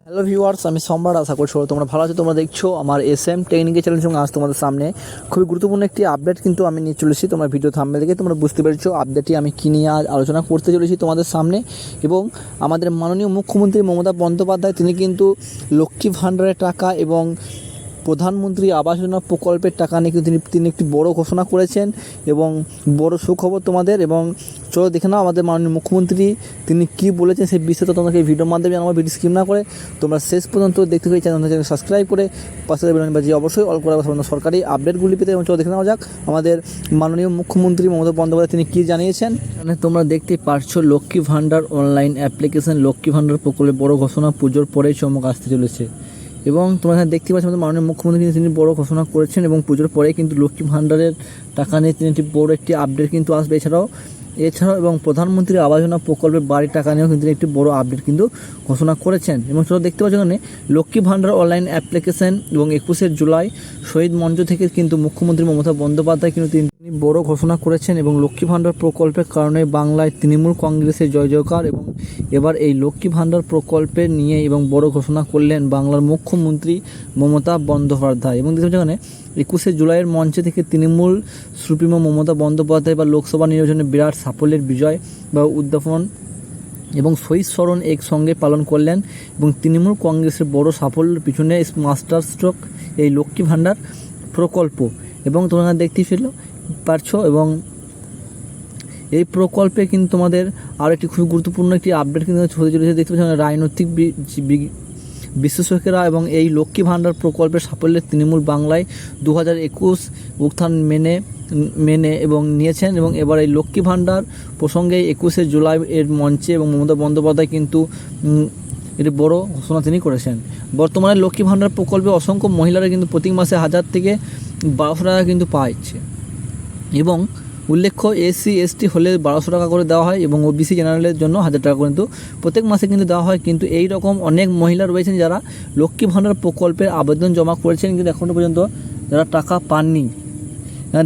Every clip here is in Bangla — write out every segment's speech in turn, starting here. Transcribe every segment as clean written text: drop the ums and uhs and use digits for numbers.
হ্যালো ভিউয়ার্স, আমি সম্রাট। আশা করছি তোমরা ভালো আছো। তোমরা দেখছো আমার এসএম টেকনিক্যাল চ্যানেল সঙ্গে আজ তোমাদের সামনে খুবই গুরুত্বপূর্ণ একটি আপডেট কিন্তু আমি নিয়ে চলেছি। তোমরা ভিডিও থাম্বনেল দেখে তোমরা বুঝতে পেরেছো আপডেটটি আমি কী নিয়ে আজ আলোচনা করতে চলেছি তোমাদের সামনে। এবং আমাদের মাননীয় মুখ্যমন্ত্রী মমতা বন্দ্যোপাধ্যায় তিনি কিন্তু লক্ষ্মী ভাণ্ডারের টাকা এবং প্রধানমন্ত্রী আবাস যোজনা প্রকল্পের টাকা নিয়ে কিন্তু তিনি একটি বড় ঘোষণা করেছেন এবং বড় সুখবর তোমাদের। এবং চলো দেখে নাও আমাদের মাননীয় মুখ্যমন্ত্রী তিনি কী বলেছেন সেই বিষয়টা তোমাকে এই ভিডিওর মাধ্যমে আমার ভিডিও স্কিপ না করে তোমরা শেষ পর্যন্ত দেখতে হয়ে চ্যানেল সাবস্ক্রাইব করে পাশে বাজি অবশ্যই অল করার সরকারি আপডেটগুলি পেতে। এবং চলো দেখে নেওয়া যাক আমাদের মাননীয় মুখ্যমন্ত্রী মমতা বন্দ্যোপাধ্যায় তিনি কী জানিয়েছেন। মানে তোমরা দেখতেই পারছো লক্ষ্মী ভাণ্ডার অনলাইন অ্যাপ্লিকেশন লক্ষ্মী ভাণ্ডার প্রকল্পে বড় ঘোষণা পুজোর পরেই চমক আসতে চলেছে। এবং তোমরা এখানে দেখতে পাচ্ছ আমাদের মাননীয় মুখ্যমন্ত্রী তিনি বড় ঘোষণা করেছেন এবং পুজোর পরে কিন্তু লক্ষ্মী ভাণ্ডারের টাকা নিয়ে তিনি একটি বড় একটি আপডেট কিন্তু আসবে। এছাড়াও এবং প্রধানমন্ত্রী আবাস যোজনা প্রকল্পের বাড়ির টাকা নিয়েও কিন্তু একটি বড় আপডেট কিন্তু ঘোষণা করেছেন। এবং তোমরা দেখতে পাচ্ছ এখানে লক্ষ্মী ভাণ্ডার অনলাইন অ্যাপ্লিকেশন এবং 21শে জুলাই শহীদ মঞ্চ থেকে কিন্তু মুখ্যমন্ত্রী মমতা বন্দ্যোপাধ্যায় কিন্তু তিনি বড় ঘোষণা করেছেন। এবং লক্ষ্মী ভাণ্ডার প্রকল্পের কারণে বাংলায় তৃণমূল কংগ্রেসের জয় জয়কার। এবং এবার এই লক্ষ্মী ভাণ্ডার প্রকল্পের নিয়ে এবং বড় ঘোষণা করলেন বাংলার মুখ্যমন্ত্রী মমতা বন্দ্যোপাধ্যায়। এবং দেখতে পাচ্ছ এখানে 21শে জুলাইয়ের মঞ্চে থেকে তৃণমূল সুপ্রিমো মমতা বন্দ্যোপাধ্যায় বা লোকসভা নির্বাচনে বিরাট সাফল্যের বিজয় বা উদ্যাপন এবং শহীদ স্মরণ একসঙ্গে পালন করলেন। এবং তৃণমূল কংগ্রেসের বড় সাফল্যের পিছনে মাস্টার স্ট্রোক এই লক্ষ্মী ভাণ্ডার প্রকল্প। এবং তোমরা দেখতে পারছো এবং এই প্রকল্পে কিন্তু তোমাদের আরও একটি খুব গুরুত্বপূর্ণ একটি আপডেট কিন্তু হতে চলেছে। দেখতে পাচ্ছ রাজনৈতিক বিশেষজ্ঞরা এবং এই লক্ষ্মী ভাণ্ডার প্রকল্পের সাফল্যের তৃণমূল বাংলায় 2021 উত্থান মেনে এবং নিয়েছেন। এবং এবার এই লক্ষ্মী ভাণ্ডার প্রসঙ্গে 21শে জুলাই এর মঞ্চে এবং মমতা বন্দ্যোপাধ্যায় কিন্তু এটি বড় ঘোষণা তিনি করেছেন। বর্তমানে লক্ষ্মী ভাণ্ডার প্রকল্পে অসংখ্য মহিলারা কিন্তু প্রতি মাসে 1000 থেকে 1200 টাকা কিন্তু পাচ্ছে। এবং উল্লেখ্য এসসি এসটি হলে 1200 টাকা করে দেওয়া হয় এবং ওবিসি জেনারেলের জন্য 1000 টাকা করে কিন্তু প্রত্যেক মাসে কিন্তু দেওয়া হয়। কিন্তু এই রকম অনেক মহিলা রয়েছেন যারা লক্ষ্মী ভাণ্ডার প্রকল্পের আবেদন জমা করেছেন কিন্তু এখনও পর্যন্ত যারা টাকা পাননি।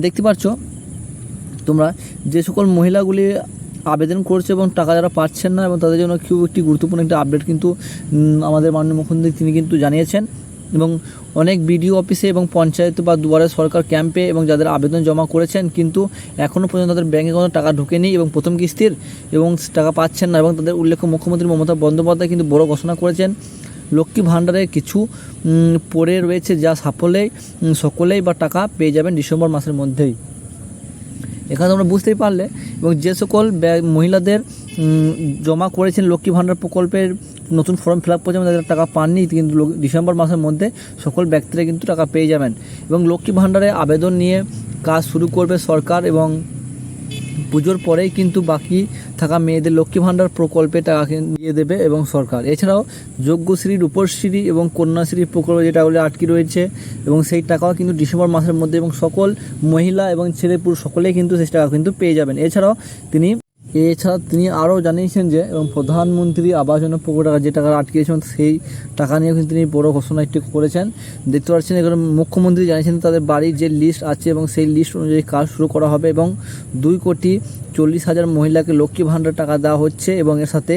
দেখতে পাচ্ছ তোমরা যে সকল মহিলাগুলি আবেদন করছে এবং টাকা যারা পাচ্ছেন না এবং তাদের জন্য খুব একটি গুরুত্বপূর্ণ একটি আপডেট কিন্তু আমাদের মাননীয় মুখ্যমন্ত্রী তিনি কিন্তু জানিয়েছেন। এবং অনেক বিডিও অফিসে এবং পঞ্চায়েত বা দুয়ারে সরকার ক্যাম্পে এবং যাদের আবেদন জমা করেছেন কিন্তু এখনও পর্যন্ত তাদের ব্যাঙ্কে কোনো টাকা ঢোকেনি এবং প্রথম কিস্তির এবং টাকা পাচ্ছেন না। এবং তাদের উল্লেখ্য মুখ্যমন্ত্রী মমতা বন্দ্যোপাধ্যায় কিন্তু বড় ঘোষণা করেছেন লক্ষ্মী ভাণ্ডারে কিছু পড়ে রয়েছে যা সকলেই বা টাকা পেয়ে যাবেন ডিসেম্বর মাসের মধ্যেই। এখানে তোমরা বুঝতেই পারলে। এবং যে সকল মহিলাদের জমা করেছেন লক্ষ্মী ভাণ্ডার প্রকল্পের নতুন ফর্ম ফিল আপ করেছেন যারা টাকা পাননি কিন্তু ডিসেম্বর মাসের মধ্যে সকল ব্যক্তিরা কিন্তু টাকা পেয়ে যাবেন। এবং লক্ষ্মী ভাণ্ডারে আবেদন নিয়ে কাজ শুরু করবে সরকার এবং পুজোর পরেই কিন্তু বাকি থাকা মেয়েদের লক্ষ্মী ভাণ্ডার প্রকল্পে টাকা দিয়ে দেবে এবং সরকার। এছাড়াও যোগ্যশ্রী রূপশ্রী এবং কন্যাশ্রী প্রকল্প যে টাকাগুলি আটকে রয়েছে এবং সেই টাকাও কিন্তু ডিসেম্বর মাসের মধ্যে এবং সকল মহিলা এবং ছেলে পুরুষ সকলেই কিন্তু সেই টাকা কিন্তু পেয়ে যাবেন। এছাড়া তিনি আরও জানিয়েছেন যে এবং প্রধানমন্ত্রী আবাস যোজনা প্রকল্প যে টাকা আটকেছেন সেই টাকা নিয়েও কিন্তু তিনি বড় ঘোষণা একটি করেছেন। দেখতে পাচ্ছেন এখানে মুখ্যমন্ত্রী জানিয়েছেন তাদের বাড়ির যে লিস্ট আছে এবং সেই লিস্ট অনুযায়ী কাজ শুরু করা হবে এবং 2,40,000 মহিলাকে লক্ষ্মী ভাণ্ডার টাকা দেওয়া হচ্ছে। এবং এর সাথে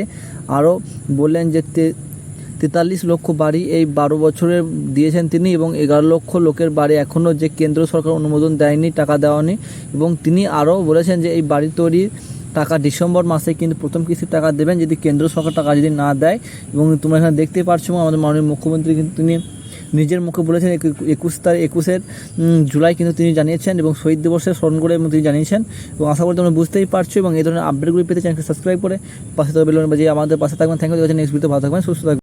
আরও বললেন যে 43 লক্ষ বাড়ি এই 12 বছরে দিয়েছেন তিনি এবং 11 লক্ষ লোকের বাড়ি এখনও যে কেন্দ্র সরকার অনুমোদন দেয়নি টাকা দেওয়ানি। এবং তিনি আরও বলেছেন যে এই বাড়ি তৈরির টাকা ডিসেম্বর মাসে কিন্তু প্রথম কিস্তির টাকা দেবেন যদি কেন্দ্র সরকার টাকা যদি না দেয়। এবং তোমরা এখানে দেখতে পাচ্ছ আমাদের মাননীয় মুখ্যমন্ত্রী কিন্তু তিনি নিজের মুখে বলেছেন 21শে জুলাই কিন্তু তিনি জানিয়েছেন এবং শহীদ দিবসে স্মরণ করে এবং তিনি জানিয়েছেন। এবং আশা করি তোমরা বুঝতেই পারছো এবং এই ধরনের আপডেটগুলি পেতে চ্যানেলকে সাবস্ক্রাইব করে পাশে থাকবেন আমাদের পাশে থাকবেন। Thank you. নেক্সট ভিডিওতে ভালো থাকবেন, সুস্থ থাকবেন।